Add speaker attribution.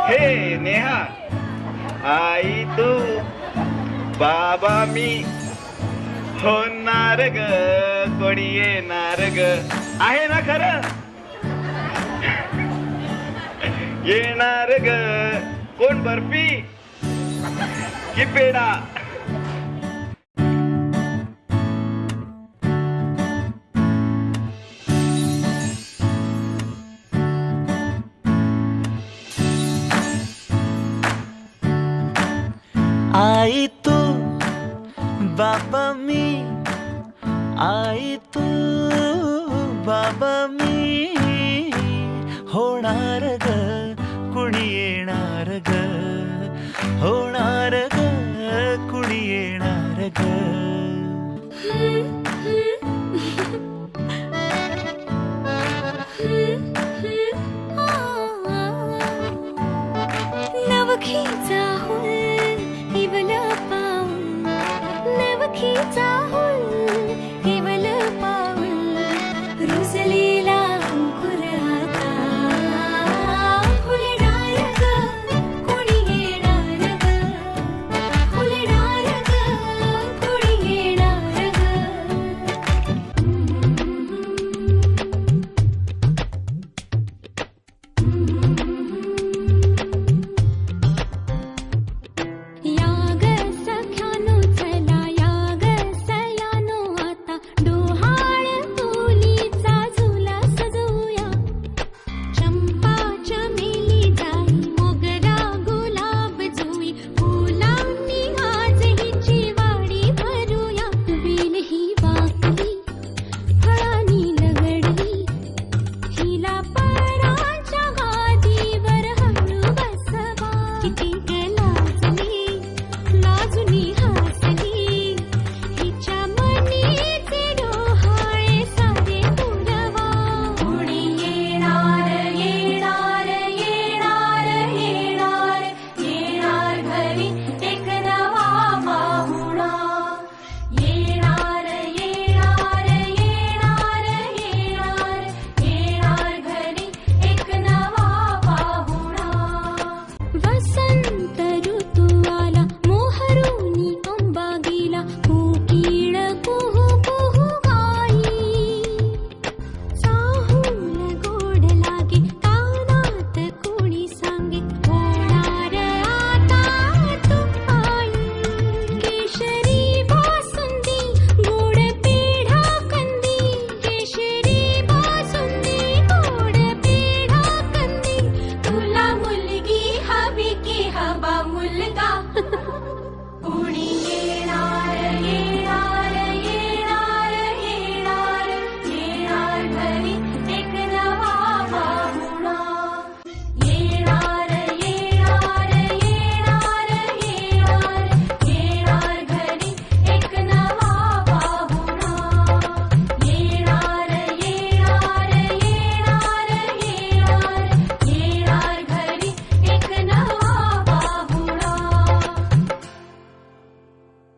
Speaker 1: हे नेहा, आई तू बाबा मी होणार ग, कोणी येणार ग, आहे ना खरं? येणार ग, कोण बर्फी की पेडा?
Speaker 2: आई तू बाबा मी, आई तू बाबा मी होणार ग, कुणी येणार ग, होणार ग, कुणी येणार ग.
Speaker 3: नवखीचा हुल इवला पाऊल, नवखीचा